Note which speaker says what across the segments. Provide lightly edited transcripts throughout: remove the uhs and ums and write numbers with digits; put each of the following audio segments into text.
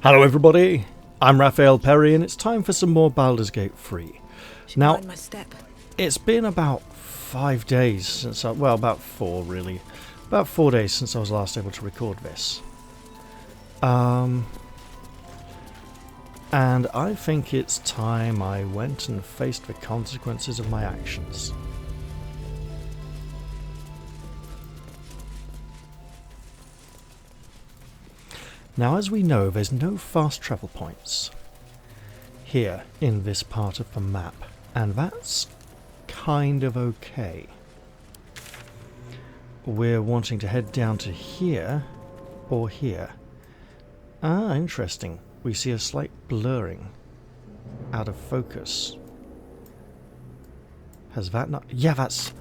Speaker 1: Hello everybody, I'm Raphael Perry and it's time for some more Baldur's Gate 3. Now,
Speaker 2: My step.
Speaker 1: it's been about 5 days since about 4 really. About 4 days since I was last able to record this. And I think it's time I went and faced the consequences of my actions. Now, as we know, there's no fast travel points here in this part of the map, and that's kind of okay. We're wanting to head down to here or here. Ah, interesting. We see a slight blurring out of focus. Has that not... Yeah, that's...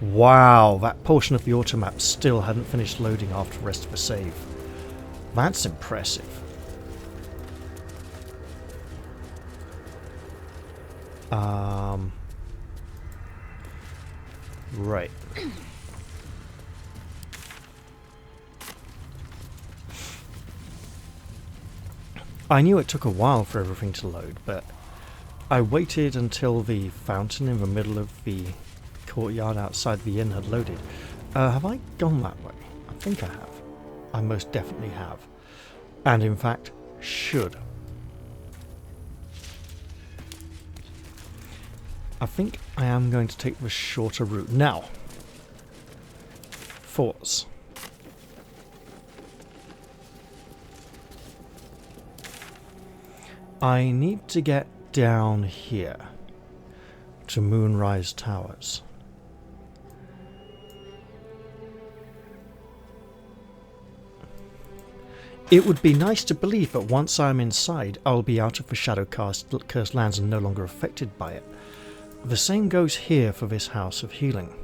Speaker 1: Wow, that portion of the automap still hadn't finished loading after the rest of the save. That's impressive. Right. I knew it took a while for everything to load, but I waited until the fountain in the middle of the courtyard outside the inn had loaded. Have I gone that way? I think I have. I most definitely have. And in fact, should. I think I am going to take the shorter route. Now, thoughts. I need to get down here to Moonrise Towers. It would be nice to believe that once I'm inside, I'll be out of the Shadow-cursed lands and no longer affected by it. The same goes here for this House of Healing.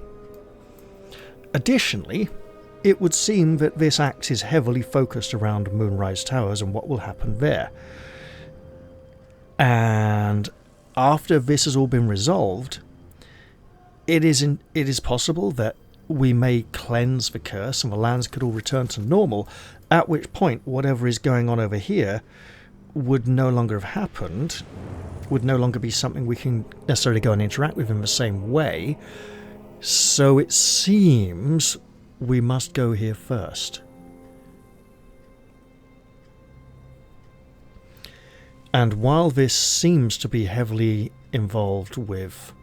Speaker 1: Additionally, it would seem that this act is heavily focused around Moonrise Towers and what will happen there. And after this has all been resolved, it is possible that we may cleanse the curse and the lands could all return to normal, at which point whatever is going on over here would no longer have happened, would no longer be something we can necessarily go and interact with in the same way. So it seems we must go here first. And while this seems to be heavily involved with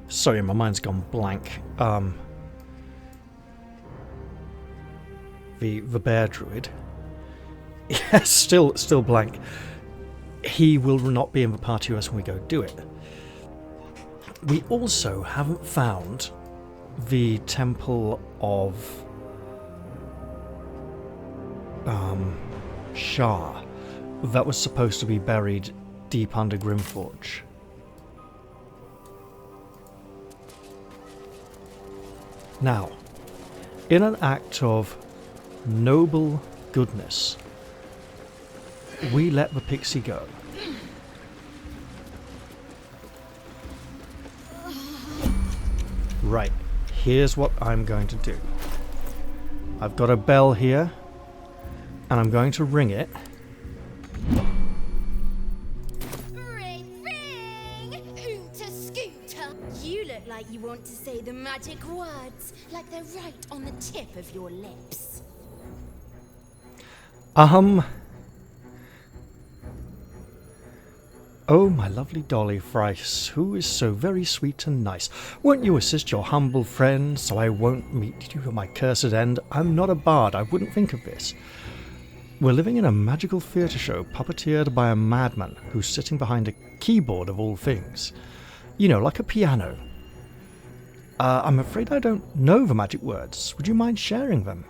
Speaker 1: sorry, my mind's gone blank. The bear druid. Yes, still blank. He will not be in the party with us when we go do it. We also haven't found the Temple of Shah that was supposed to be buried deep under Grimforge. Now, in an act of noble goodness, we let the pixie go. Right, here's what I'm going to do. I've got a bell here, and I'm going to ring it.
Speaker 3: Ring, ring! Oonta scooter! You look like you want to say the magic words, like they're right on the tip of your lips.
Speaker 1: Oh, my lovely Dolly Thrice, who is so very sweet and nice. Won't you assist your humble friend, so I won't meet you at my cursed end? I'm not a bard, I wouldn't think of this. We're living in a magical theatre show puppeteered by a madman who's sitting behind a keyboard of all things. You know, like a piano. I'm afraid I don't know the magic words. Would you mind sharing them?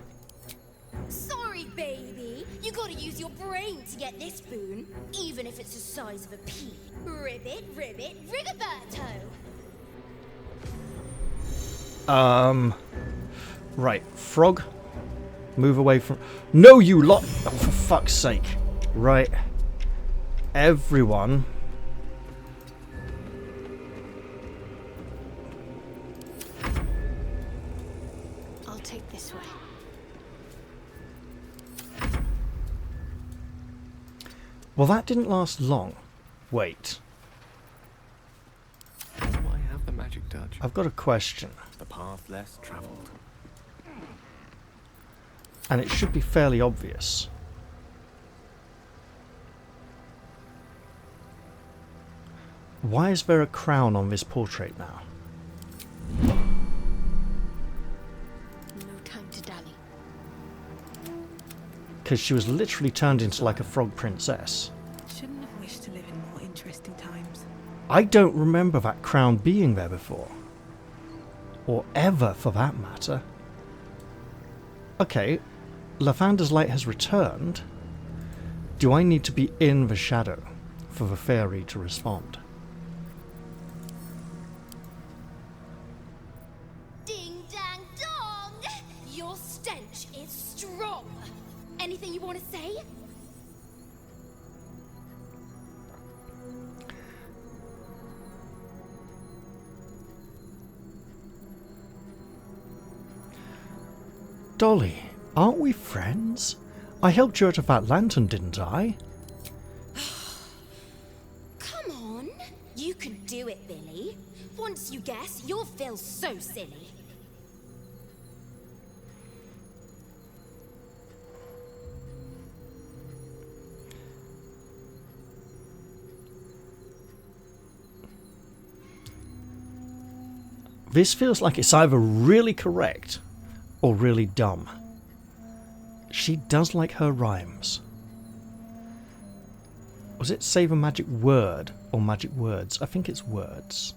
Speaker 3: Sorry, baby. You gotta use your brain to get this boon, even if it's the size of a pea. Ribbit, ribbit, rigoberto.
Speaker 1: Right, frog. Move away from... No, you lot! Oh, for fuck's sake. Right. everyone.
Speaker 3: I'll take this way.
Speaker 1: Well, that didn't last long. Wait.
Speaker 2: Do I have the magic touch?
Speaker 1: I've got a question.
Speaker 2: The path less travelled.
Speaker 1: And it should be fairly obvious. Why is there a crown on this portrait now?
Speaker 3: No time to dally.
Speaker 1: Because she was literally turned into like a frog princess.
Speaker 4: Shouldn't have wished to live in more interesting times.
Speaker 1: I don't remember that crown being there before. Or ever, for that matter. Okay, Lavander's light has returned. Do I need to be in the shadow for the fairy to respond?
Speaker 3: Ding dang dong! Your stench is strong. Anything you want to say?
Speaker 1: Dolly, aren't we friends? I helped you out of that lantern, didn't I?
Speaker 3: Come on. You can do it, Billy. Once you guess, you'll feel so silly.
Speaker 1: This feels like it's either really correct or really dumb. She does like her rhymes. Was it save a magic word or magic words? I think it's words.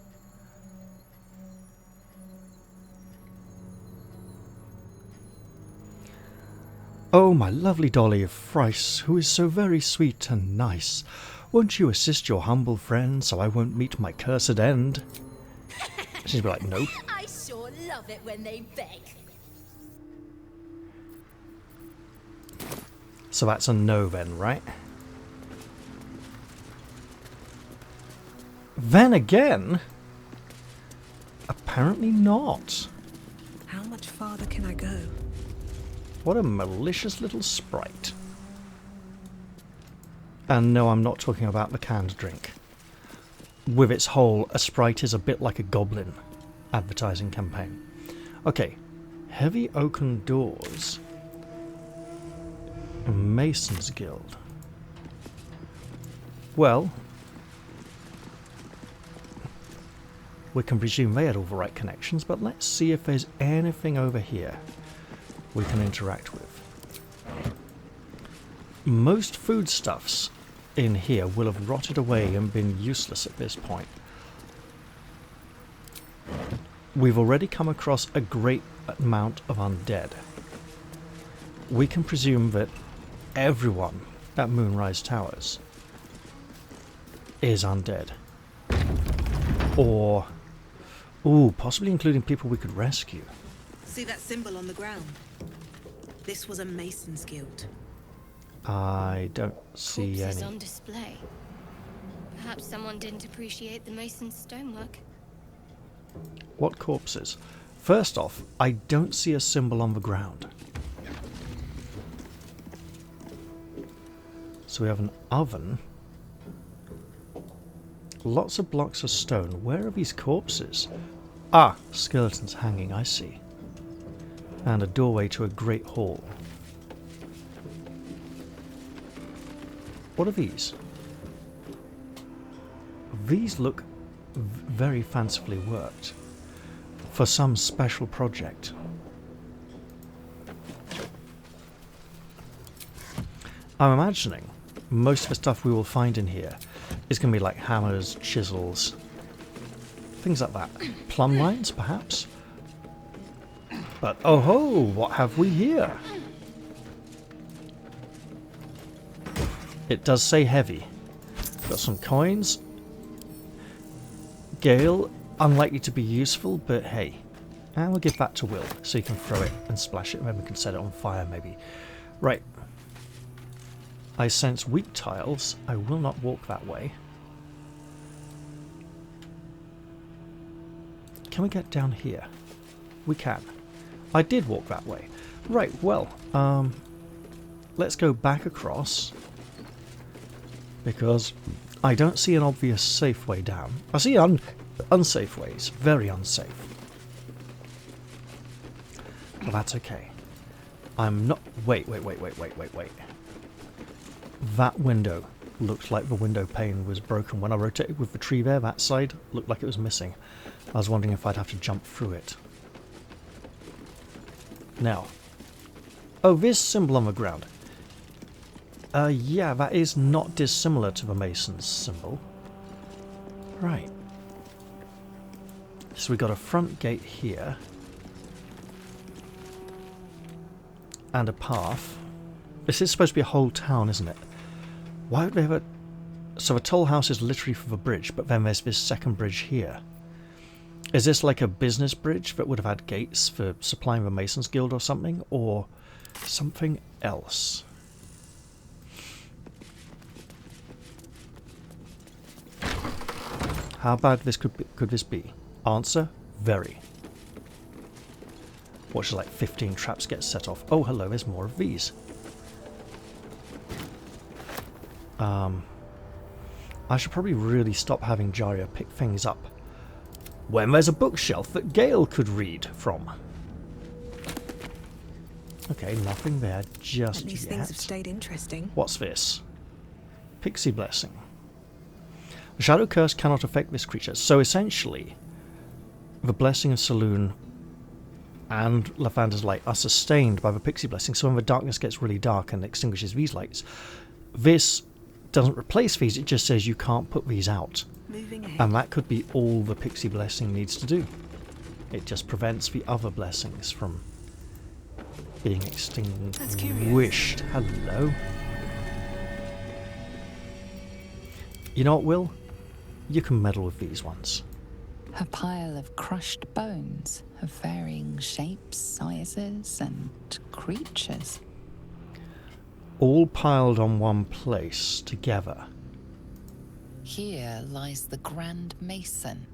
Speaker 1: Oh, my lovely Dolly of Thrice, who is so very sweet and nice, won't you assist your humble friend so I won't meet my cursed end? She'd be like, nope.
Speaker 3: I sure love it when they beg.
Speaker 1: So that's a no then, right? Then again, apparently not.
Speaker 4: How much farther can I go?
Speaker 1: What a malicious little sprite. And no, I'm not talking about the canned drink. With its whole, a sprite is a bit like a goblin advertising campaign. Okay, heavy oaken doors. Mason's Guild. Well, we can presume they had all the right connections, but let's see if there's anything over here we can interact with. Most foodstuffs in here will have rotted away and been useless at this point. We've already come across a great amount of undead. We can presume that everyone at Moonrise Towers is undead. Or, ooh, possibly including people we could rescue.
Speaker 4: See that symbol on the ground? This was a Mason's Guild.
Speaker 1: I don't see
Speaker 3: Corpses
Speaker 1: any.
Speaker 3: on display. Perhaps someone didn't appreciate the mason's stonework.
Speaker 1: What corpses? First off, I don't see a symbol on the ground. So we have an oven. Lots of blocks of stone. Where are these corpses? Ah, skeletons hanging, I see. And a doorway to a great hall. What are these? These look very fancifully worked for some special project. I'm imagining most of the stuff we will find in here is going to be like hammers, chisels, things like that. Plumb lines, perhaps? But oh ho, what have we here? It does say heavy. Got some coins. Gale, unlikely to be useful, but hey. And we'll give that to Will, so he can throw it and splash it, and then we can set it on fire, maybe. Right. I sense weak tiles. I will not walk that way. Can we get down here? We can. I did walk that way. Right, well, let's go back across, because I don't see an obvious safe way down. I see unsafe ways. Very unsafe. But that's okay. I'm not... Wait. That window looked like the window pane was broken. When I rotated with the tree there, that side looked like it was missing. I was wondering if I'd have to jump through it. Now. Oh, this symbol on the ground. Yeah, that is not dissimilar to the mason's symbol. Right. So we got a front gate here. And a path. This is supposed to be a whole town, isn't it? Why would they have a... So the toll house is literally for the bridge, but then there's this second bridge here. Is this like a business bridge that would have had gates for supplying the Masons Guild or something? Or something else? How bad could this be? Answer, very. Watch like 15 traps get set off. Oh, hello, there's more of these. I should probably really stop having Jaria pick things up when there's a bookshelf that Gale could read from. Okay, nothing there just
Speaker 4: At least
Speaker 1: yet.
Speaker 4: things have stayed interesting.
Speaker 1: What's this? Pixie Blessing. The Shadow Curse cannot affect this creature. So essentially, the Blessing of Saloon and Lathander's Light are sustained by the Pixie Blessing. So when the darkness gets really dark and extinguishes these lights, this doesn't replace these, it just says you can't put these out.
Speaker 4: Moving ahead.
Speaker 1: And that could be all the Pixie Blessing needs to do. It just prevents the other blessings from being extinguished. Hello. You know what, Will? You can meddle with these ones.
Speaker 5: A pile of crushed bones of varying shapes, sizes, and creatures.
Speaker 1: All piled on one place together.
Speaker 5: Here lies the Grand Mason,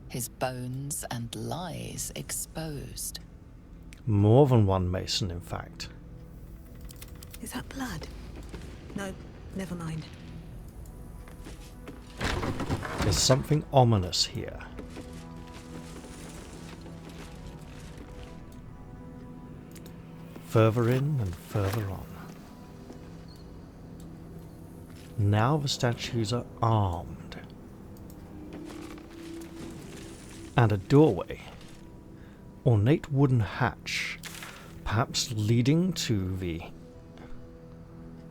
Speaker 5: his bones and lies exposed.
Speaker 1: More than one Mason, in fact.
Speaker 4: Is that blood? No, never mind.
Speaker 1: There's something ominous here. Further in and further on. Now the statues are armed. And a doorway. Ornate wooden hatch. Perhaps leading to the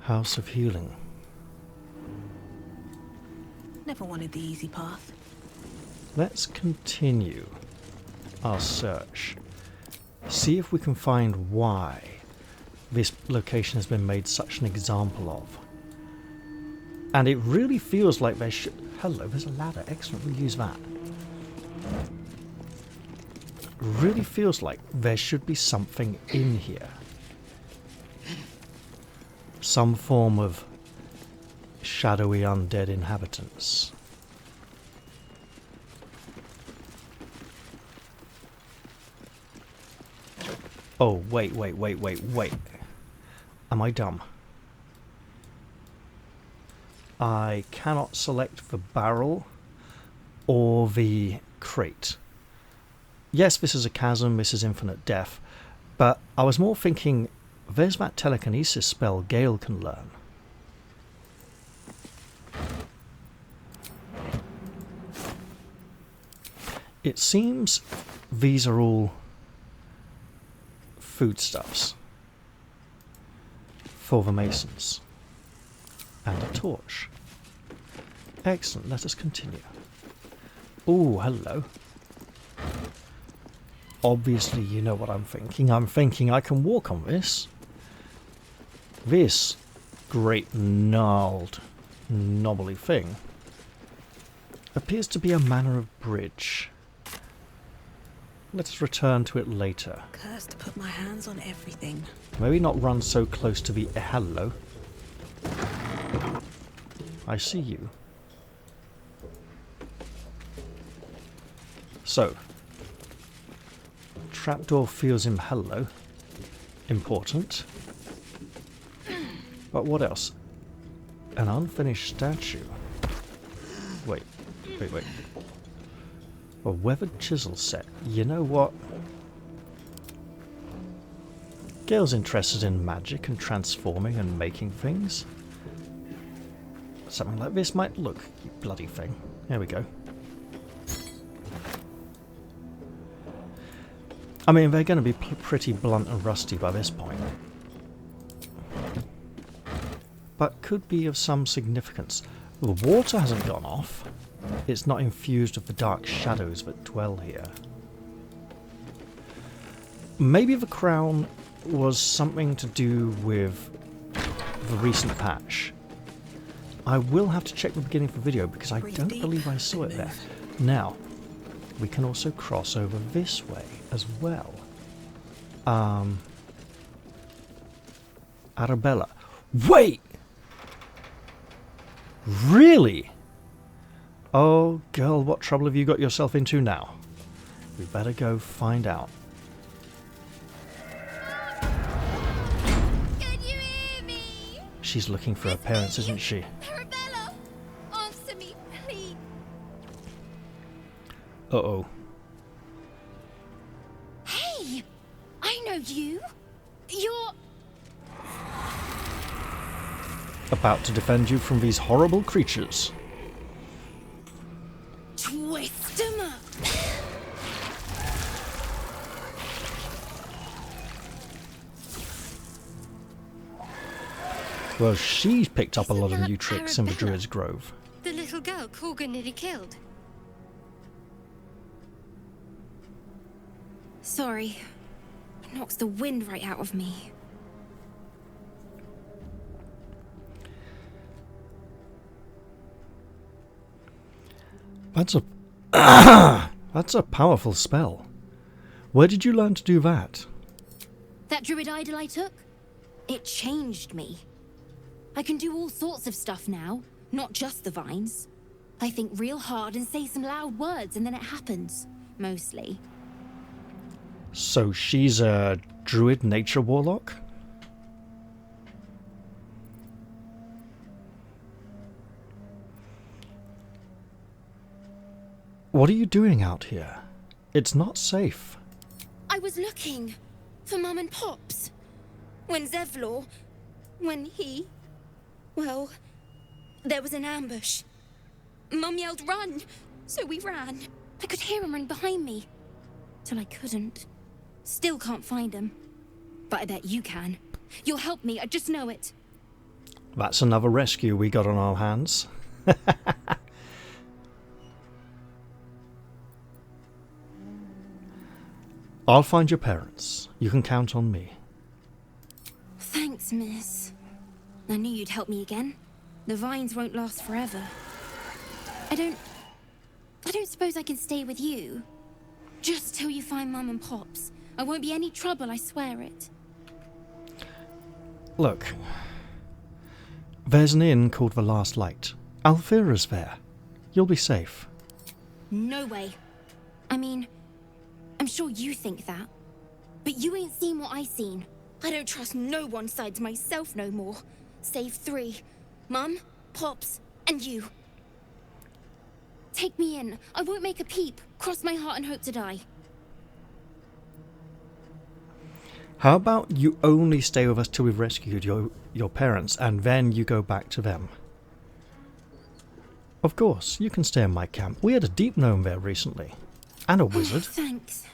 Speaker 1: House of Healing.
Speaker 4: Never wanted the easy path.
Speaker 1: Let's continue our search. See if we can find why this location has been made such an example of. And it really feels like there should... Hello, there's a ladder. Excellent, we'll use that. Really feels like there should be something in here. Some form of shadowy undead inhabitants. Oh, wait. Am I dumb? I cannot select the barrel or the crate. Yes, this is a chasm, this is infinite death, but I was more thinking, there's that telekinesis spell Gale can learn. It seems these are all foodstuffs for the Masons. And a torch. Excellent, let us continue. Oh, hello. Obviously you know what I'm thinking. I'm thinking I can walk on this. This great gnarled, knobbly thing appears to be a manner of bridge. Let us return to it later.
Speaker 4: Cursed to put my hands on everything.
Speaker 1: Maybe not run so close to the... hello. I see you. So, trapdoor feels him hello. Important. But what else? An unfinished statue. Wait. A weathered chisel set. You know what? Gale's interested in magic and transforming and making things. Something like this might look, you bloody thing. There we go. I mean, they're going to be pretty blunt and rusty by this point. But could be of some significance. The water hasn't gone off. It's not infused with the dark shadows that dwell here. Maybe the crown was something to do with the recent patch. I will have to check the beginning of the video because I don't believe I saw it there. Now, we can also cross over this way as well. Arabella. Wait! Really? Oh, girl, what trouble have you got yourself into now? We better go find out.
Speaker 3: Can you hear me?
Speaker 1: She's looking for her parents, isn't she?
Speaker 3: Arabella, answer me, please.
Speaker 1: Uh-oh.
Speaker 3: Hey, I know you. You're...
Speaker 1: About to defend you from these horrible creatures.
Speaker 3: Twist 'em up.
Speaker 1: Well, she's picked up a lot of
Speaker 3: Isn't
Speaker 1: new
Speaker 3: that
Speaker 1: tricks in the
Speaker 3: Arabella?
Speaker 1: Druid's Grove.
Speaker 3: The little girl Corgan nearly killed. Sorry. It knocks the wind right out of me.
Speaker 1: That's a... That's a powerful spell. Where did you learn to do that?
Speaker 3: That druid idol I took? It changed me. I can do all sorts of stuff now, not just the vines. I think real hard and say some loud words and then it happens. Mostly.
Speaker 1: So she's a druid nature warlock? What are you doing out here? It's not safe.
Speaker 3: I was looking for Mum and Pops. When Zevlor... When he... Well... There was an ambush. Mum yelled, "Run!" So we ran. I could hear him run behind me. Till I couldn't. Still can't find him. But I bet you can. You'll help me, I just know it.
Speaker 1: That's another rescue we got on our hands. I'll find your parents. You can count on me.
Speaker 3: Thanks, miss. I knew you'd help me again. The vines won't last forever. I don't suppose I can stay with you. Just till you find Mum and Pops. I won't be any trouble, I swear it.
Speaker 1: Look. There's an inn called the Last Light. Alfira's there. You'll be safe.
Speaker 3: No way. I mean, I'm sure you think that. But you ain't seen what I seen. I don't trust no one sides myself no more. Save three. Mum, Pops, and you. Take me in. I won't make a peep. Cross my heart and hope to die.
Speaker 1: How about you only stay with us till we've rescued your parents, and then you go back to them? Of course, you can stay in my camp. We had a deep gnome there recently. And a wizard.
Speaker 3: Thanks.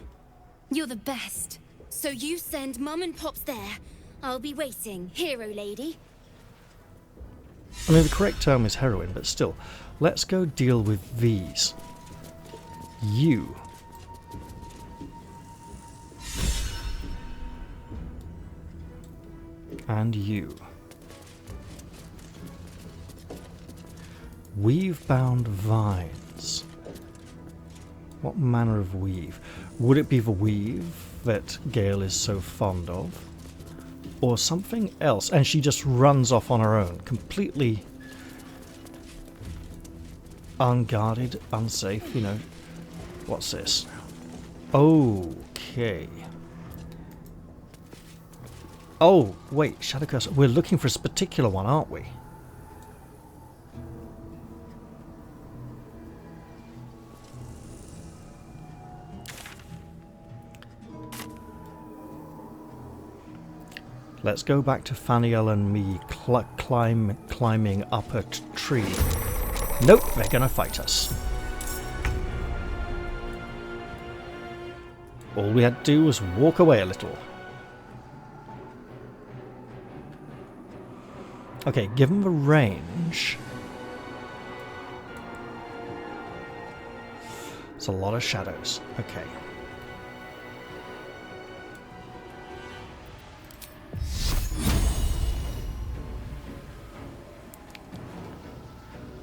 Speaker 3: You're the best. So you send Mum and Pops there. I'll be waiting, hero lady.
Speaker 1: I mean, the correct term is heroine, but still. Let's go deal with these. You. And you. Weave-bound vines. What manner of weave? Would it be the weave that Gale is so fond of? Or something else? And she just runs off on her own, completely Unguarded, unsafe, you know. What's this? Okay. Oh, wait, Shadow Cursor. We're looking for this particular one, aren't we? Let's go back to Faniel and me climbing up a tree. Nope, they're gonna fight us. All we had to do was walk away a little. Okay, given the range... It's a lot of shadows. Okay.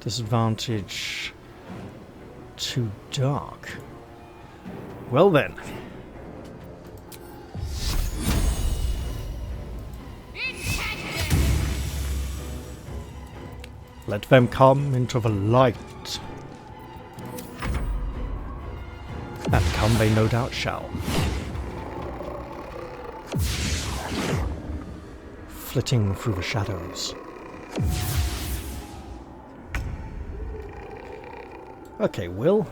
Speaker 1: Disadvantage... Too dark. Well then. Let them come into the light. And come they no doubt shall. Flitting through the shadows. Okay, Will.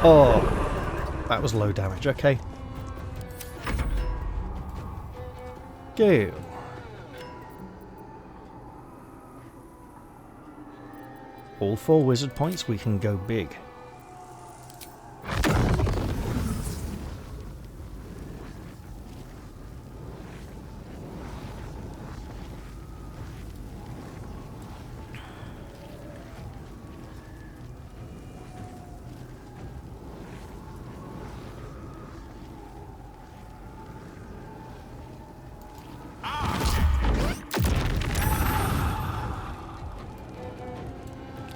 Speaker 1: Oh. That was low damage, okay. Go. All 4 wizard points, we can go big.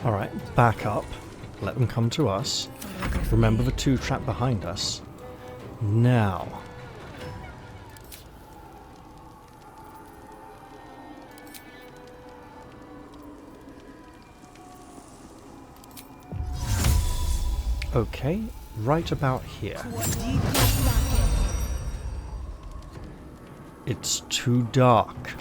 Speaker 1: Alright, back up. Let them come to us. Remember the 2 trap behind us. Now. Okay, right about here. It's too dark.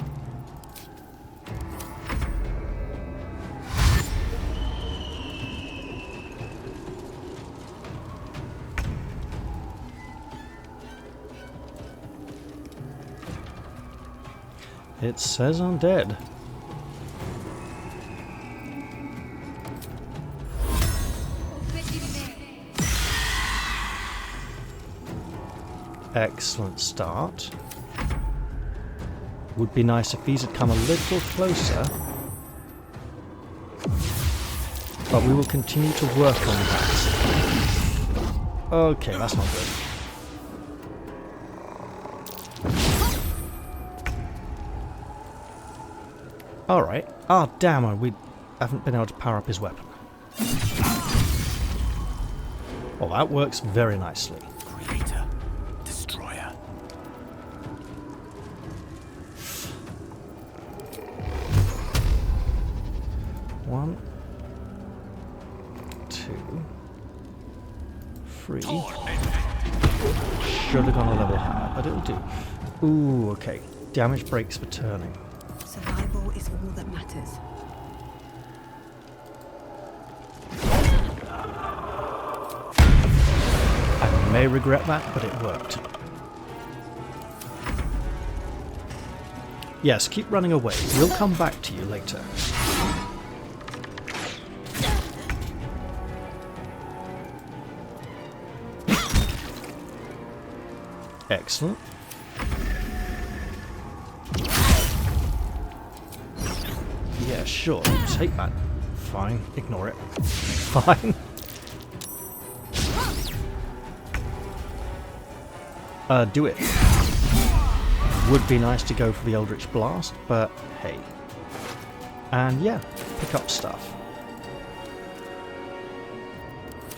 Speaker 1: It says I'm dead. Excellent start. Would be nice if these had come a little closer. But we will continue to work on that. Okay, that's not good. Alright. Ah, damn, we haven't been able to power up his weapon. Well, that works very nicely.
Speaker 2: Creator, destroyer.
Speaker 1: One, 2, 3. Should have gone a level higher, but it'll do. Ooh, okay. Damage breaks for turning.
Speaker 4: Survival is all that matters.
Speaker 1: I may regret that, but it worked. Yes, keep running away. We'll come back to you later. Excellent. Yeah, sure. Take that. Fine. Ignore it. Fine. Do it. Would be nice to go for the Eldritch Blast, but hey. And yeah, pick up stuff.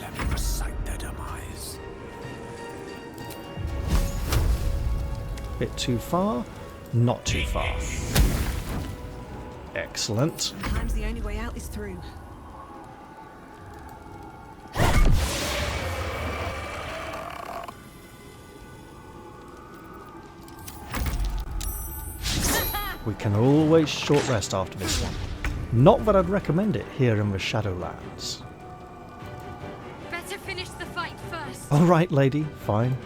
Speaker 2: Let me recite their demise.
Speaker 1: Bit too far. Not too far. Excellent.
Speaker 4: Sometimes the only way out is through.
Speaker 1: We can always short rest after this one. Not that I'd recommend it here in the Shadowlands.
Speaker 3: Better finish the fight first.
Speaker 1: Alright, lady. Fine.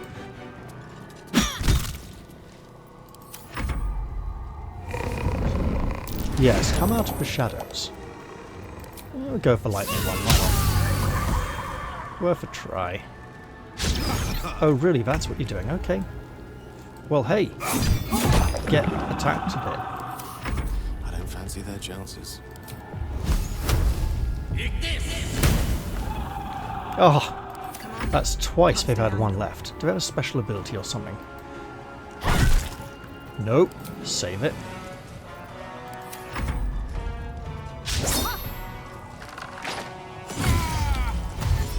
Speaker 1: Yes, come out of the shadows. We'll go for lightning one, why not? Worth a try. Oh, really? That's what you're doing? Okay. Well, hey. Get attacked a bit.
Speaker 2: I don't fancy their chances.
Speaker 1: Oh, that's twice they've had one left. Do they have a special ability or something? Nope. Save it.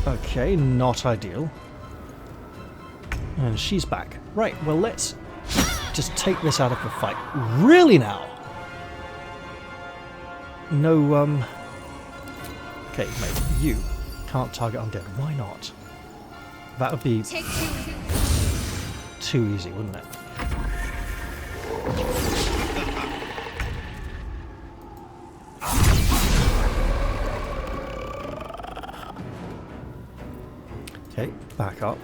Speaker 1: Okay, not ideal. And she's back. Right, well let's just take this out of the fight. Really now? No, okay, mate, you can't target undead. Why not? That would be too easy, wouldn't it? Okay, back up.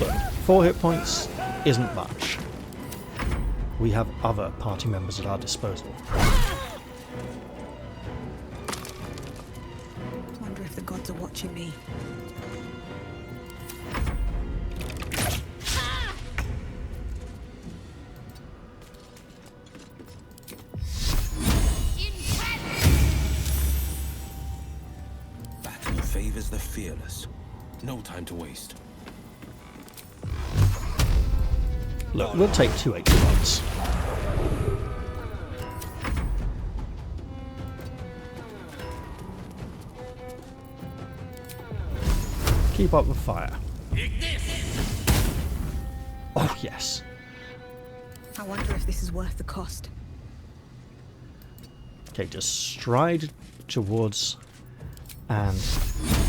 Speaker 1: Look, 4 hit points isn't much. We have other party members at our disposal.
Speaker 4: Wonder if the gods are watching me.
Speaker 2: Battle favors the fearless. No time to waste.
Speaker 1: Look, we'll take 2 HP. Keep up the fire. Oh, yes.
Speaker 4: I wonder if this is worth the cost.
Speaker 1: Okay, just stride towards and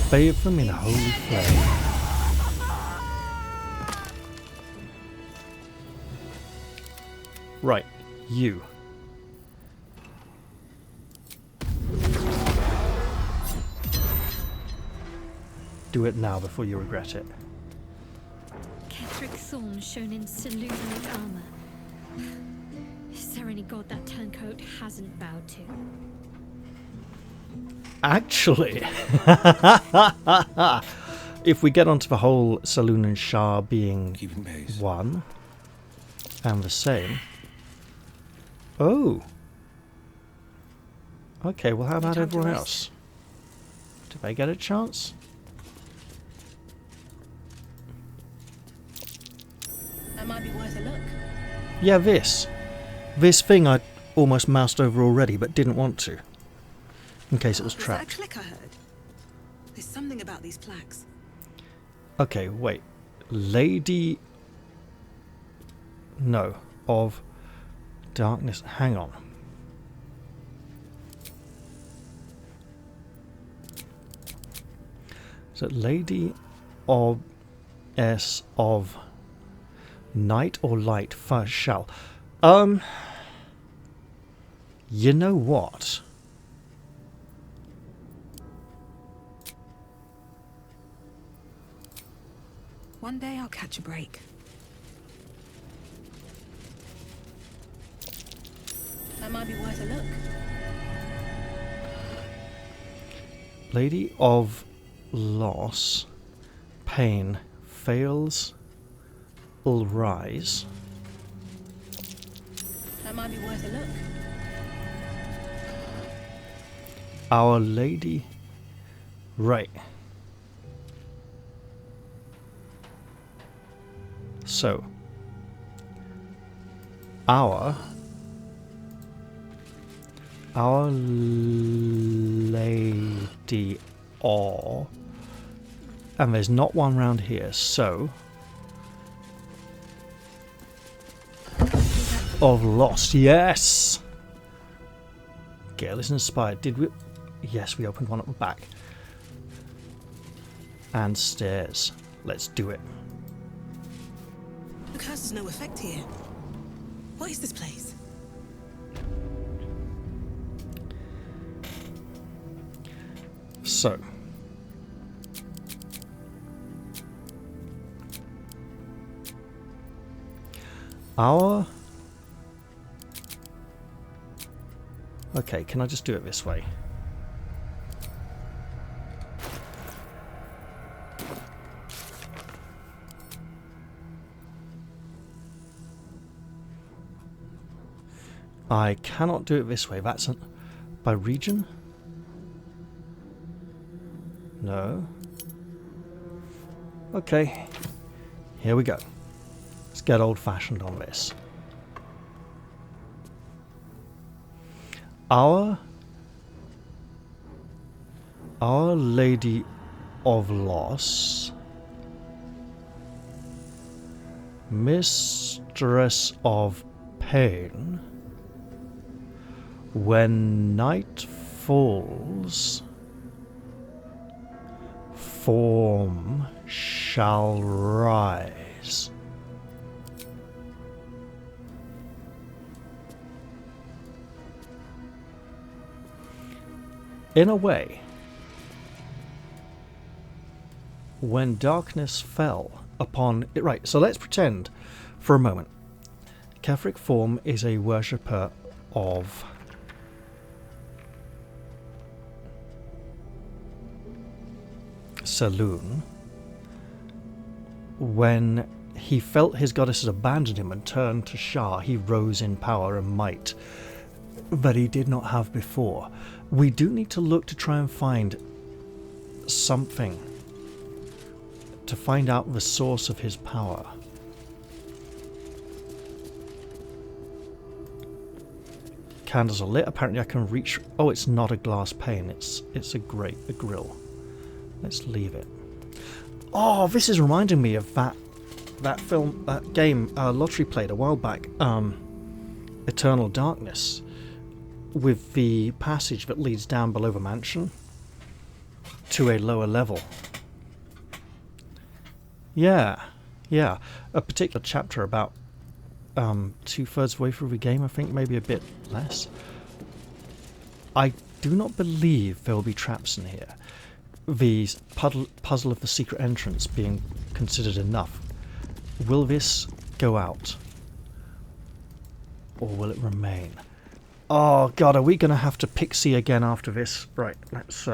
Speaker 1: bathe them in holy flame. Right, you. Do it now before you regret it.
Speaker 6: Ketheric thorn shown in Selûnian armor. Is there any god that turncoat hasn't bowed to?
Speaker 1: Actually, if we get onto the whole Selûnian Shah being
Speaker 2: Keeping pace.
Speaker 1: one and the same. Oh. Okay, well how about
Speaker 4: Time to
Speaker 1: everyone
Speaker 4: rest.
Speaker 1: else? Do they get a chance?
Speaker 4: That might be worth a look.
Speaker 1: Yeah, this. This thing I almost moused over already, but didn't want to. In case it was
Speaker 4: Was that a
Speaker 1: trapped.
Speaker 4: click I heard? There's something about these plaques.
Speaker 1: Okay, wait. Lady... No. Of Darkness. Hang on. So Lady of S of Night or Light first shall. You know what?
Speaker 4: One day I'll catch a break. That might be worth a look.
Speaker 1: Lady of Loss, Pain, fails, will rise.
Speaker 4: That might be worth a look.
Speaker 1: Our Lady... Right. So. Our Lady of And there's not one round here, so... Of Lost, yes! Gale is inspired. Did we... Yes, we opened one up the back. And stairs. Let's do it.
Speaker 4: The curse has no effect here. What is this place?
Speaker 1: So... Our... Okay, can I just do it this way? I cannot do it this way. That's by region? No. Okay. Here we go. Let's get old-fashioned on this. Our Lady of Loss, Mistress of Pain, when night falls, form shall rise. In a way, when darkness fell upon it, right, so let's pretend for a moment Ketheric Form is a worshipper of Saloon. When he felt his goddesses abandon him and turned to Shah, he rose in power and might that he did not have before. We do need to look to try and find something to find out the source of his power. Candles are lit. Apparently I can reach... Oh, it's not a glass pane. It's a grate, a grill. Let's leave it. Oh, this is reminding me of that film, that game Lottery played a while back. Eternal Darkness. With the passage that leads down below the mansion to a lower level. Yeah. A particular chapter about 2/3 way through the game, I think, maybe a bit less. I do not believe there will be traps in here. The puzzle of the secret entrance being considered enough. Will this go out? Or will it remain? Oh god, are we going to have to pixie again after this? Right, let's...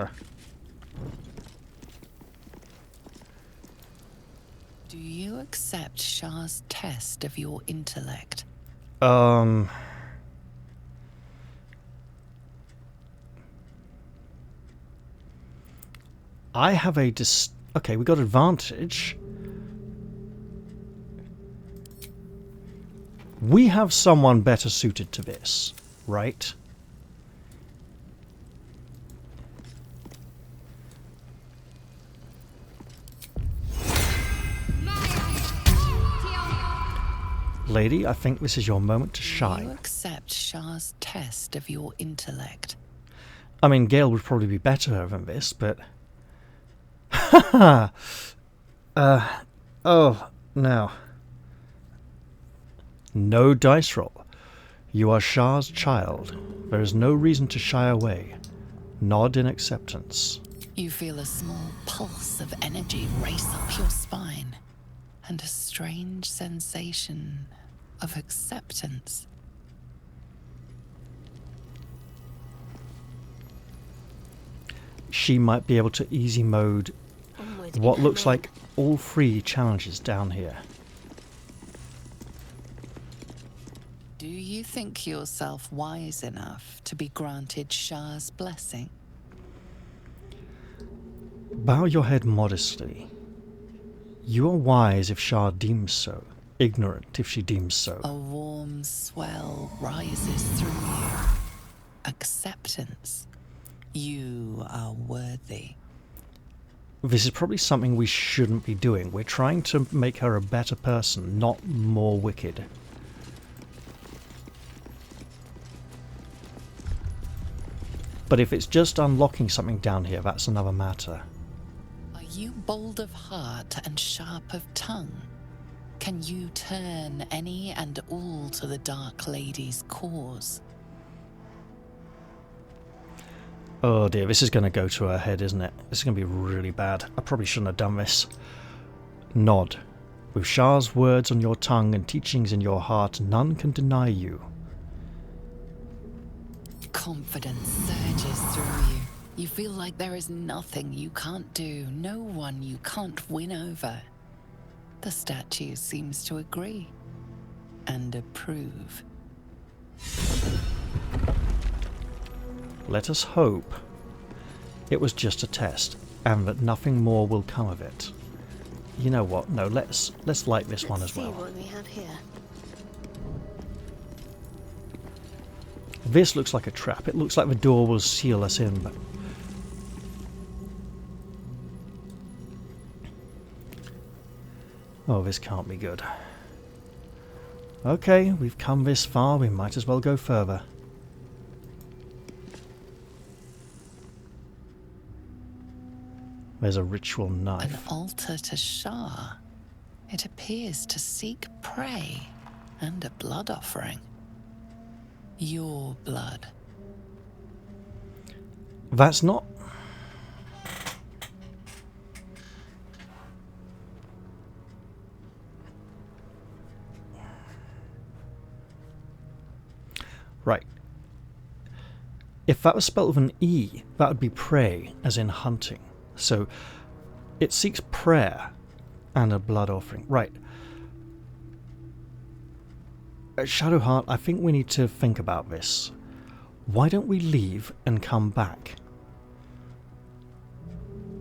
Speaker 5: Do you accept Shah's test of your intellect?
Speaker 1: I have a okay, we got advantage. We have someone better suited to this, right? Lady, I think this is your moment to shine.
Speaker 5: Do you accept Shah's test of your intellect?
Speaker 1: I mean, Gale would probably be better than this, but... oh, no. No dice roll. You are Shah's child. There is no reason to shy away. Nod in acceptance.
Speaker 5: You feel a small pulse of energy race up your spine, and a strange sensation of acceptance.
Speaker 1: She might be able to easy mode what looks like all 3 challenges down here.
Speaker 5: Do you think yourself wise enough to be granted Shah's blessing?
Speaker 1: Bow your head modestly. You are wise if Shah deems so, ignorant if she deems so.
Speaker 5: A warm swell rises through you. Acceptance. You are worthy.
Speaker 1: this is probably something we shouldn't be doing. We're trying to make her a better person, not more wicked. But if it's just unlocking something down here, that's another matter.
Speaker 5: Are you bold of heart and sharp of tongue? Can you turn any and all to the Dark Lady's cause?
Speaker 1: Oh dear, this is going to go to her head, isn't it? This is going to be really bad. I probably shouldn't have done this. Nod. With Shah's words on your tongue and teachings in your heart, none can deny you.
Speaker 5: Confidence surges through you. You feel like there is nothing you can't do, no one you can't win over. The statue seems to agree and approve.
Speaker 1: Let us hope it was just a test and that nothing more will come of it. You know what? No, let's light this one as well.
Speaker 7: See what we have here.
Speaker 1: This looks like a trap. It looks like the door will seal us in, but oh, this can't be good. Okay, we've come this far, we might as well go further. There's a ritual knife.
Speaker 5: An altar to Shah. It appears to seek prey and a blood offering. Your blood.
Speaker 1: That's not... Right. If that was spelled with an E, that would be prey, as in hunting. So, it seeks prayer and a blood offering. Right. Shadowheart, I think we need to think about this. Why don't we leave and come back?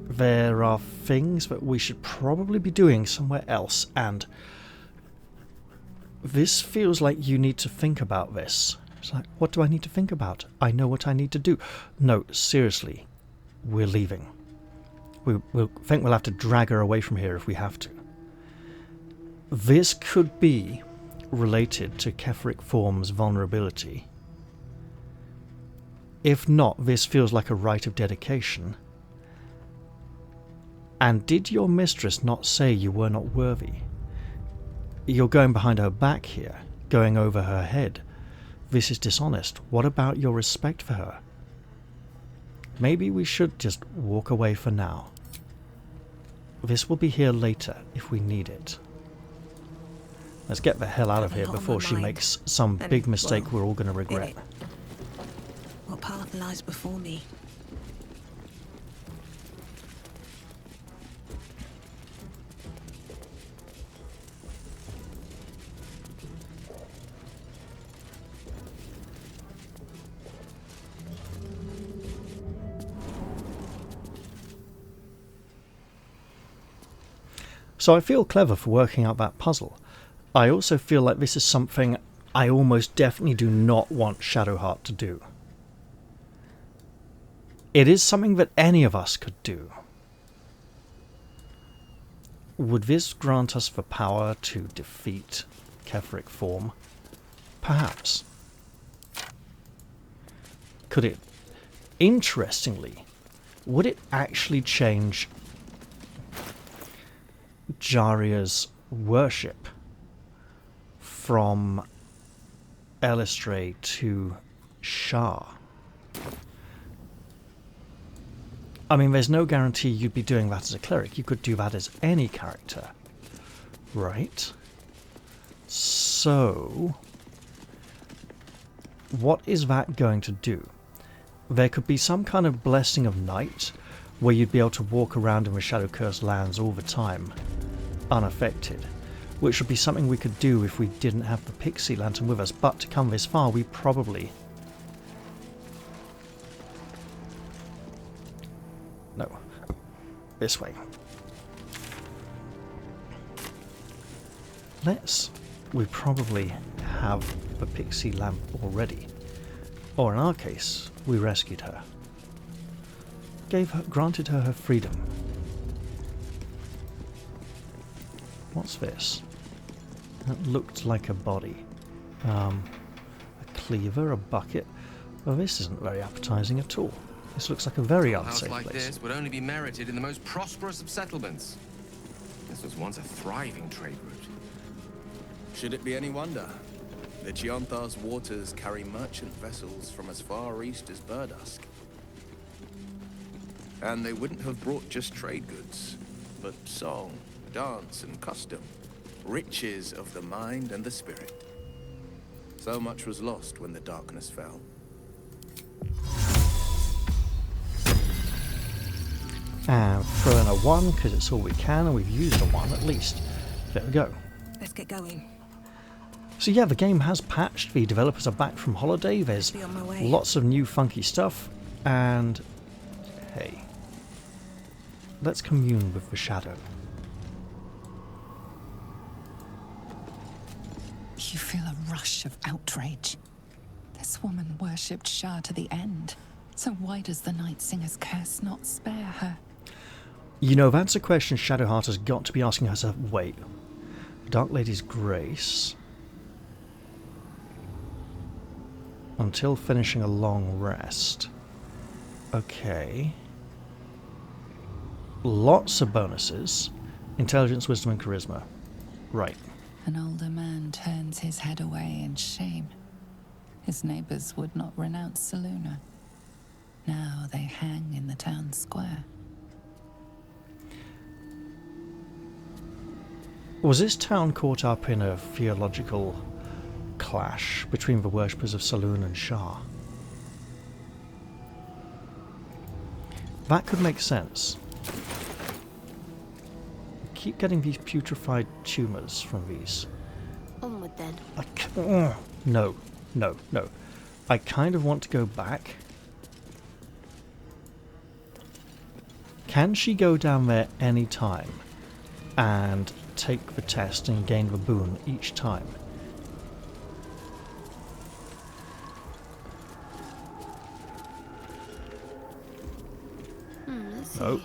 Speaker 1: There are things that we should probably be doing somewhere else, and this feels like you need to think about this. It's like, what do I need to think about? I know what I need to do. No, seriously, we're leaving. We'll think we'll have to drag her away from here if we have to. This could be related to Ketheric Form's vulnerability. If not, this feels like a rite of dedication. And did your mistress not say you were not worthy? You're going behind her back here, going over her head. This is dishonest. What about your respect for her? Maybe we should just walk away for now. This will be here later if we need it. Let's get the hell out of here before she makes some big mistake we're all going to regret.
Speaker 4: What path lies before me?
Speaker 1: So I feel clever for working out that puzzle. I also feel like this is something I almost definitely do not want Shadowheart to do. It is something that any of us could do. Would this grant us the power to defeat Ketheric Form? Perhaps. Could it? Interestingly, would it actually change Jaria's worship from Elistray to Shah? I mean, there's no guarantee you'd be doing that as a cleric. You could do that as any character, right? So, what is that going to do? There could be some kind of blessing of night, where you'd be able to walk around in the Shadow-Cursed lands all the time, unaffected, which would be something we could do if we didn't have the Pixie Lantern with us, but to come this far, we probably... No. This way. We probably have the Pixie Lamp already. Or in our case, we rescued her. Granted her freedom. What's this? That looked like a body. A cleaver, a bucket. Well, this isn't very appetizing at all. This looks like a very
Speaker 2: A house
Speaker 1: unsafe
Speaker 2: like
Speaker 1: place.
Speaker 2: this would only be merited in the most prosperous of settlements. This was once a thriving trade route.
Speaker 7: Should it be any wonder? The Gianthar's waters carry merchant vessels from as far east as Burdusk. And they wouldn't have brought just trade goods, but song, dance, and custom. Riches of the mind and the spirit. So much was lost when the darkness fell.
Speaker 1: And throw in a 1 because it's all we can, and we've used a 1 at least. There we go.
Speaker 4: Let's get going.
Speaker 1: So yeah, the game has patched. The developers are back from holiday. There's
Speaker 4: Be on my way.
Speaker 1: lots of new funky stuff. And hey, let's commune with the shadow.
Speaker 5: You feel a rush of outrage. This woman worshipped Shah to the end. So why does the Night Singer's curse not spare her?
Speaker 1: You know, that's a question Shadowheart has got to be asking herself. Wait, Dark Lady's Grace. Until finishing a long rest. Okay. Lots of bonuses. Intelligence, wisdom, and charisma. Right.
Speaker 5: An older man turns his head away in shame. His neighbors would not renounce Selûne. Now they hang in the town square.
Speaker 1: Was this town caught up in a theological clash between the worshippers of Selûne and Shah? That could make sense. I keep getting these putrefied tumours from these.
Speaker 3: Onward then.
Speaker 1: No. I kind of want to go back. Can she go down there any time and take the test and gain the boon each time?
Speaker 3: Let's see.
Speaker 1: No.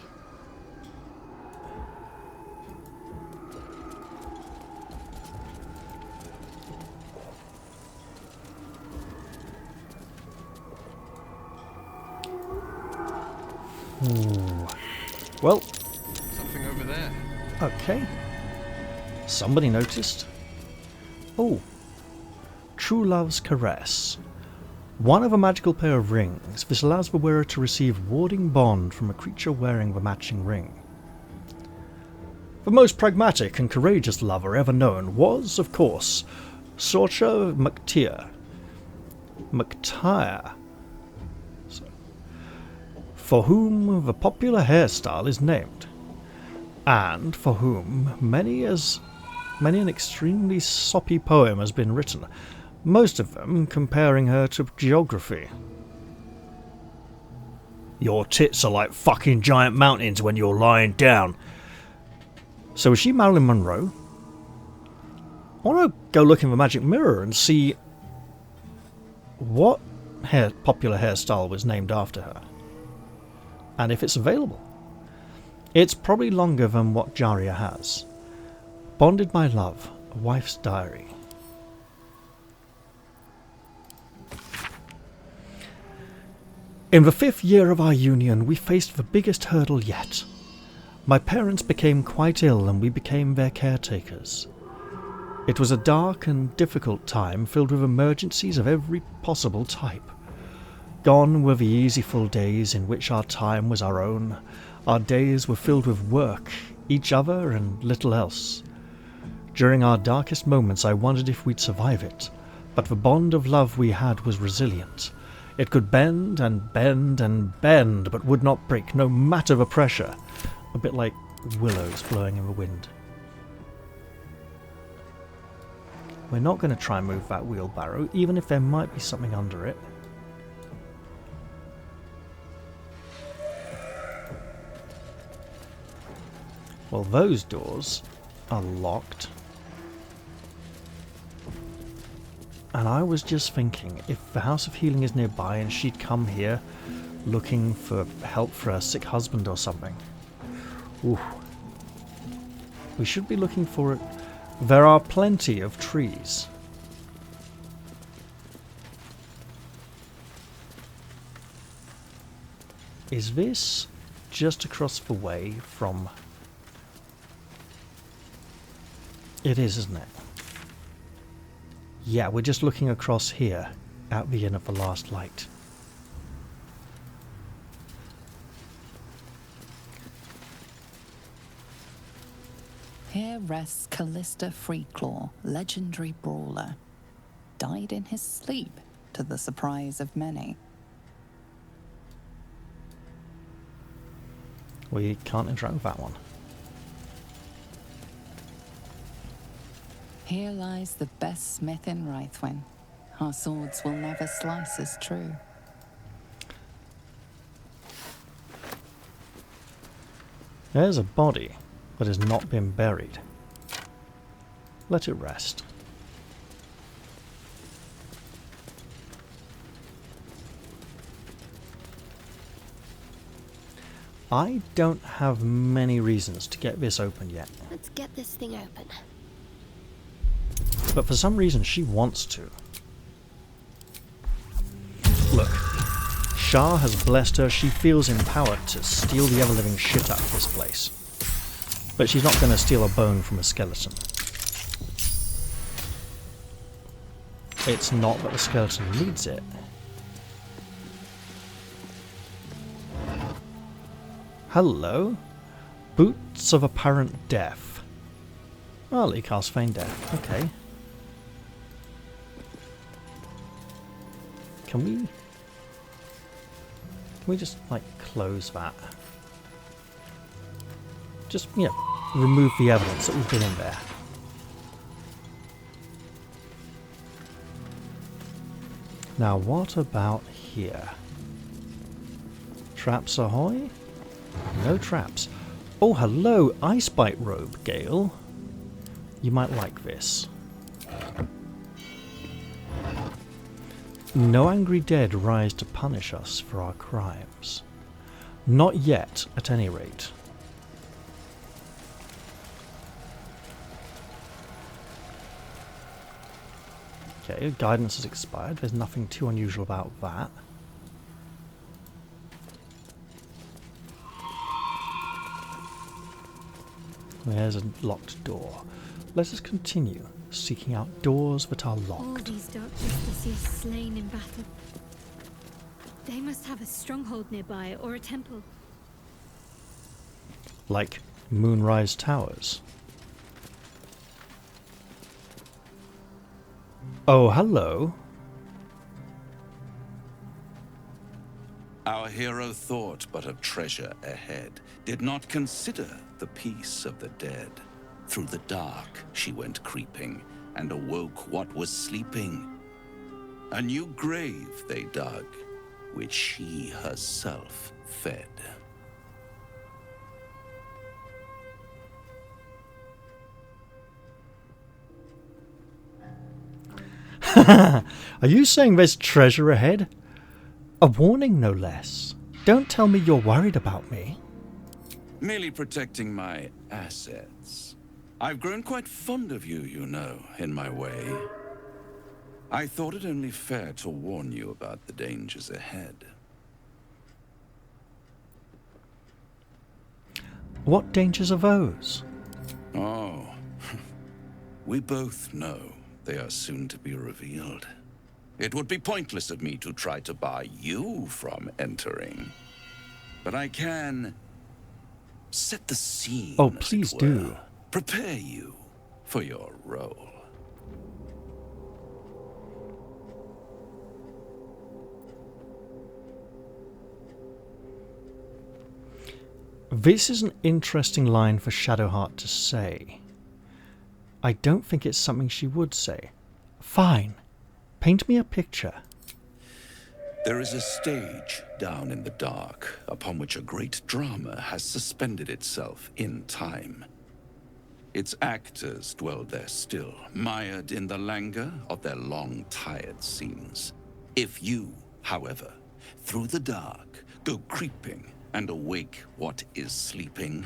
Speaker 1: Ooh. Well,
Speaker 2: Something over there.
Speaker 1: okay. Somebody noticed. Oh. True Love's Caress. One of a magical pair of rings. This allows the wearer to receive warding bond from a creature wearing the matching ring. The most pragmatic and courageous lover ever known was, of course, Sorcha McTire, for whom the popular hairstyle is named, and for whom many an extremely soppy poem has been written, most of them comparing her to geography. Your tits are like fucking giant mountains when you're lying down. So is she Marilyn Monroe? I want to go look in the magic mirror and see what popular hairstyle was named after her. And if it's available. It's probably longer than what Jaria has. Bonded by love, a wife's diary. In the 5th year of our union, we faced the biggest hurdle yet. My parents became quite ill and we became their caretakers. It was a dark and difficult time filled with emergencies of every possible type. Gone were the easyful days in which our time was our own. Our days were filled with work, each other, and little else. During our darkest moments I wondered if we'd survive it, but the bond of love we had was resilient. It could bend and bend and bend, but would not break, no matter the pressure. A bit like willows blowing in the wind. We're not going to try and move that wheelbarrow, even if there might be something under it. Well, those doors are locked. And I was just thinking, if the House of Healing is nearby and she'd come here looking for help for her sick husband or something. Ooh. We should be looking for it. There are plenty of trees. Is this just across the way from... It is, isn't it? Yeah, we're just looking across here at the end of the last light.
Speaker 5: Here rests Callista Freeclaw, legendary brawler. Died in his sleep, to the surprise of many.
Speaker 1: We can't interact with that one.
Speaker 5: Here lies the best smith in Rythwin. Our swords will never slice as true.
Speaker 1: There's a body that has not been buried. Let it rest. I don't have many reasons to get this open yet.
Speaker 8: Let's get this thing open.
Speaker 1: But for some reason she wants to. Look, Shah has blessed her. She feels empowered to steal the ever-living shit out of this place. But she's not going to steal a bone from a skeleton. It's not that the skeleton needs it. Hello? Boots of apparent death. Oh, he casts feign death. Okay. Can we just, like, close that? Just, you know, remove the evidence that we've been in there. Now, what about here? Traps ahoy? No traps. Oh, hello, Icebite Robe, Gale. You might like this. No angry dead rise to punish us for our crimes. Not yet, at any rate. Okay, guidance has expired. There's nothing too unusual about that. There's a locked door. Let us continue, seeking out doors that are
Speaker 6: All
Speaker 1: locked.
Speaker 6: these dark justiciars slain in battle. They must have a stronghold nearby, or a temple.
Speaker 1: Like Moonrise Towers. Oh, hello.
Speaker 9: Our hero thought but of treasure ahead, did not consider the peace of the dead. Through the dark she went creeping, and awoke what was sleeping. A new grave they dug, which she herself fed.
Speaker 1: Are you saying there's treasure ahead? A warning, no less. Don't tell me you're worried about me.
Speaker 9: Merely protecting my assets. I've grown quite fond of you, you know, in my way. I thought it only fair to warn you about the dangers ahead.
Speaker 1: What dangers are those?
Speaker 9: Oh, we both know they are soon to be revealed. It would be pointless of me to try to bar you from entering. But I can set the scene.
Speaker 1: Oh, please do.
Speaker 9: Prepare you for your role.
Speaker 1: This is an interesting line for Shadowheart to say. I don't think it's something she would say. Fine. Paint me a picture.
Speaker 9: There is a stage down in the dark upon which a great drama has suspended itself in time. Its actors dwell there still, mired in the languor of their long tired scenes. If you, however, through the dark, go creeping and awake what is sleeping,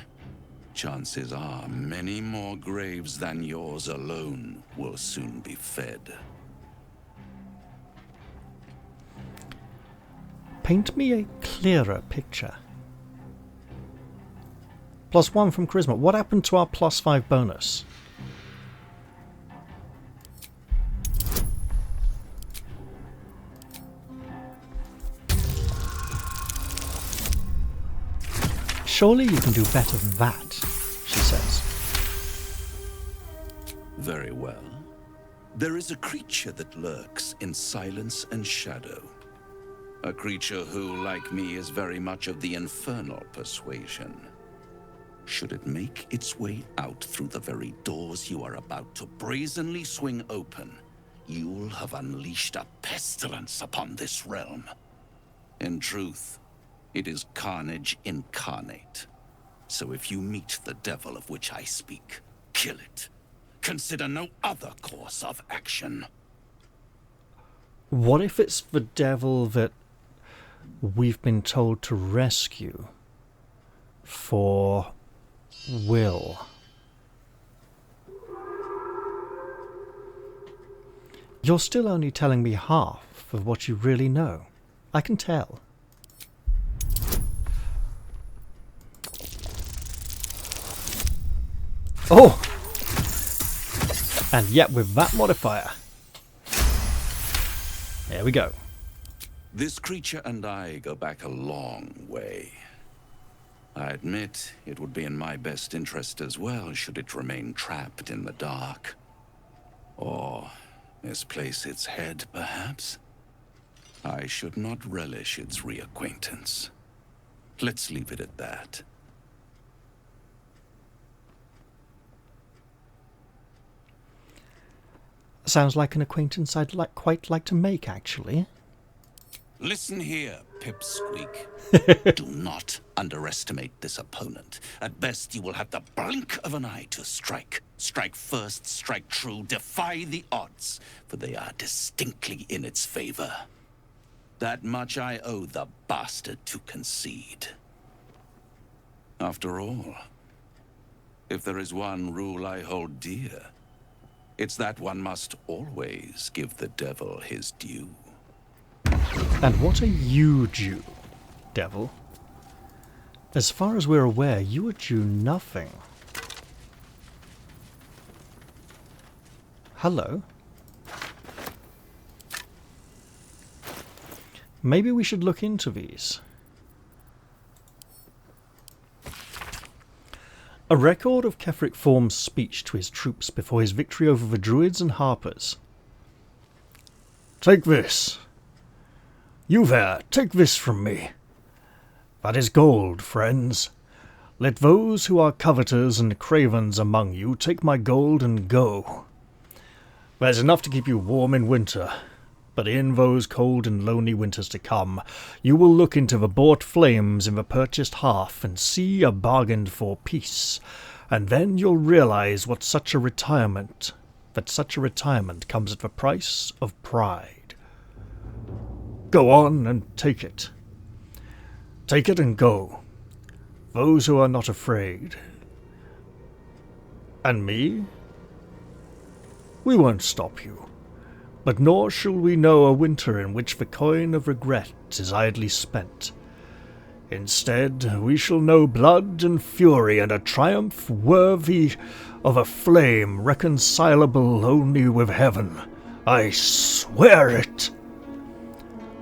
Speaker 9: chances are many more graves than yours alone will soon be fed.
Speaker 1: Paint me a clearer picture. +1 from charisma. What happened to our +5 bonus? Surely you can do better than that, she says.
Speaker 9: Very well. There is a creature that lurks in silence and shadow. A creature who, like me, is very much of the infernal persuasion. Should it make its way out through the very doors you are about to brazenly swing open, you'll have unleashed a pestilence upon this realm. In truth, it is carnage incarnate. So if you meet the devil of which I speak, kill it. Consider no other course of action.
Speaker 1: What if it's the devil that we've been told to rescue for Will? You're still only telling me half of what you really know. I can tell. Oh! And yet with that modifier. There we go.
Speaker 9: This creature and I go back a long way. I admit it would be in my best interest as well should it remain trapped in the dark. Or misplace its head, perhaps? I should not relish its reacquaintance. Let's leave it at that.
Speaker 1: Sounds like an acquaintance I'd quite like to make, actually.
Speaker 9: Listen here, Pipsqueak. Do not underestimate this opponent. At best, you will have the blink of an eye to strike. Strike first, strike true, defy the odds, for they are distinctly in its favor. That much I owe the bastard to concede. After all, if there is one rule I hold dear, it's that one must always give the devil his due.
Speaker 1: And what are you due, devil? As far as we're aware, you are due nothing. Hello? Maybe we should look into these. A record of Ketheric Thorm's speech to his troops before his victory over the Druids and Harpers. Take this. You there, take this from me. That is gold, friends. Let those who are coveters and cravens among you take my gold and go. There's enough to keep you warm in winter, but in those cold and lonely winters to come, you will look into the bought flames in the purchased hearth and see a bargained for peace, and then you'll realize that such a retirement comes at the price of pride. Go on and take it. Take it and go. Those who are not afraid. And me? We won't stop you. But nor shall we know a winter in which the coin of regret is idly spent. Instead, we shall know blood and fury and a triumph worthy of a flame reconcilable only with heaven. I swear it!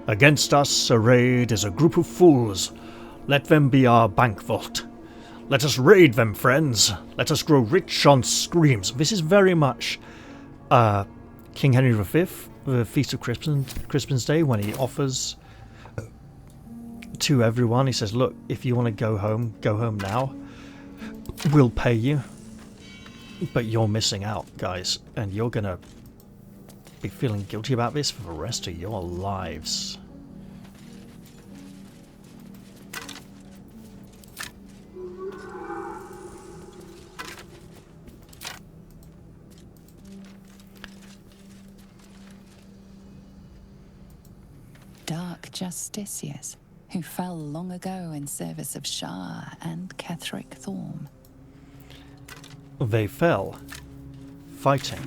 Speaker 1: Against us arrayed is a group of fools. Let them be our bank vault. Let us raid them, friends. Let us grow rich on screams. This is very much King Henry V, the Feast of Crispin's Day, when he offers to everyone. He says, look, if you want to go home now. We'll pay you. But you're missing out, guys. And you're going to be feeling guilty about this for the rest of your lives.
Speaker 5: Dark justiciars who fell long ago in service of Shah and Ketheric Thorm.
Speaker 1: they fell, fighting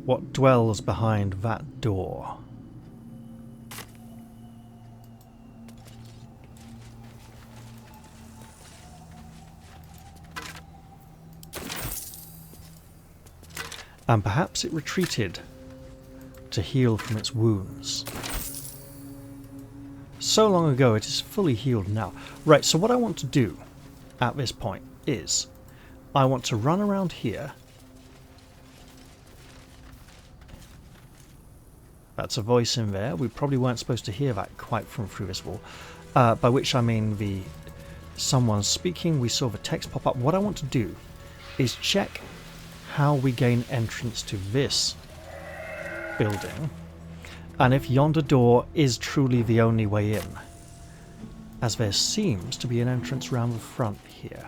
Speaker 1: what dwells behind that door. And perhaps it retreated to heal from its wounds. So long ago, it is fully healed now. Right, so what I want to do at this point is I want to run around here. That's a voice in there. We probably weren't supposed to hear that quite from through this wall. By which I mean someone speaking. We saw the text pop up. What I want to do is check how we gain entrance to this building, and if yonder door is truly the only way in, as there seems to be an entrance round the front here.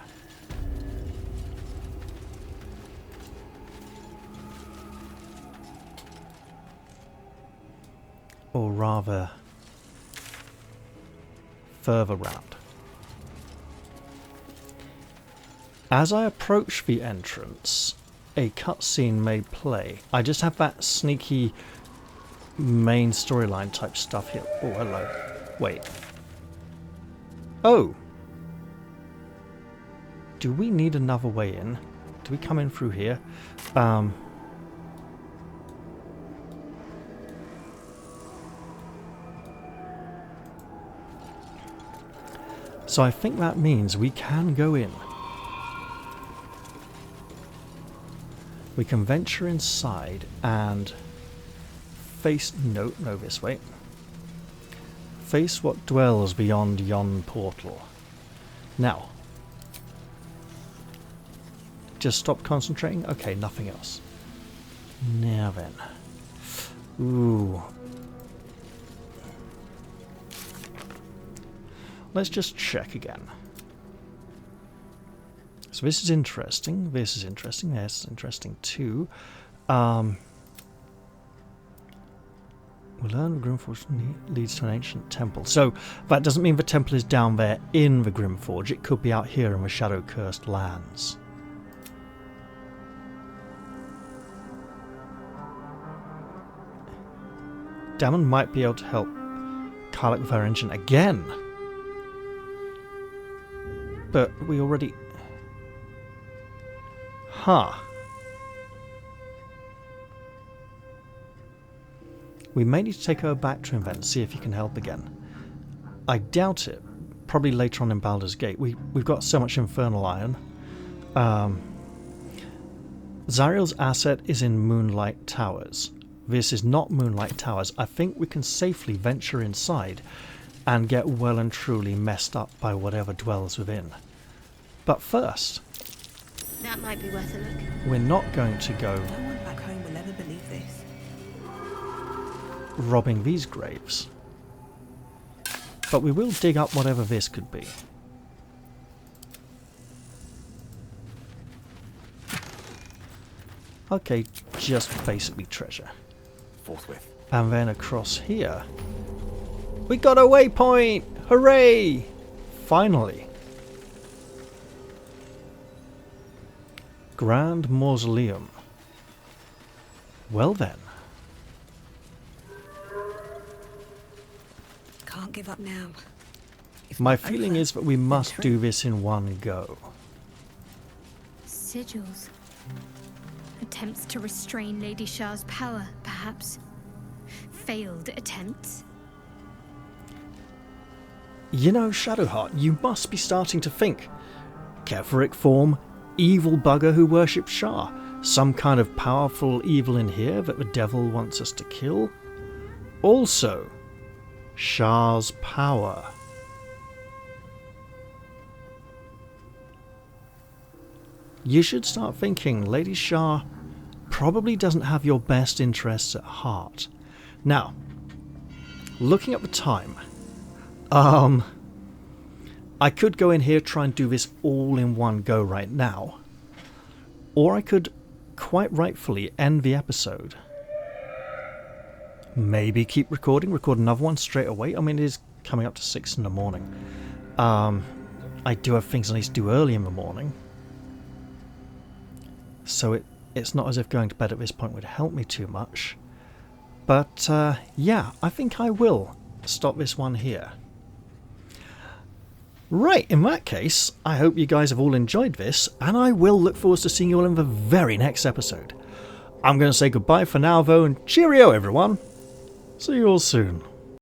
Speaker 1: Or rather, further round. As I approach the entrance, a cutscene may play. I just have that sneaky main storyline type stuff here. Oh, hello. Wait. Oh! Do we need another way in? Do we come in through here? So I think that means we can go in. We can venture inside and face... No, this way. Face what dwells beyond yon portal. Now. Just stop concentrating? Okay, nothing else. Now then. Ooh. Let's just check again. So this is interesting, this is interesting, this is interesting too. We learn the Grimforge leads to an ancient temple. So that doesn't mean the temple is down there in the Grimforge, it could be out here in the shadow-cursed lands. Damon might be able to help Karlach with her engine again. But we already... Huh. We may need to take her back to him then and see if he can help again. I doubt it. Probably later on in Baldur's Gate. We've got so much infernal iron. Zariel's asset is in Moonlight Towers. This is not Moonlight Towers. I think we can safely venture inside and get well and truly messed up by whatever dwells within. But first...
Speaker 3: That might be worth a look.
Speaker 1: We're not going to go...
Speaker 4: No one back home will ever believe this.
Speaker 1: ...robbing these graves. But we will dig up whatever this could be. Okay, just basically treasure.
Speaker 2: Forthwith.
Speaker 1: And then across here... We got a waypoint! Hooray! Finally. Grand Mausoleum. Well then.
Speaker 4: Can't give up now. If
Speaker 1: My
Speaker 4: not
Speaker 1: feeling
Speaker 4: over,
Speaker 1: is that we
Speaker 4: then
Speaker 1: must
Speaker 4: true.
Speaker 1: do this in one go.
Speaker 6: Sigils. Attempts to restrain Lady Shah's power, perhaps. Failed attempts.
Speaker 1: You know, Shadowheart, you must be starting to think. Ketheric form, evil bugger who worships Shah. Some kind of powerful evil in here that the devil wants us to kill. Also, Shah's power. You should start thinking Lady Shah probably doesn't have your best interests at heart. Now, looking at the time, I could go in here, try and do this all in one go right now. Or I could, quite rightfully, end the episode. Maybe keep recording, record another one straight away. I mean, it is coming up to 6 in the morning. I do have things I need to do early in the morning. so it's not as if going to bed at this point would help me too much. But yeah, I think I will stop this one here. Right, in that case, I hope you guys have all enjoyed this, and I will look forward to seeing you all in the very next episode. I'm going to say goodbye for now though, and cheerio everyone! See you all soon.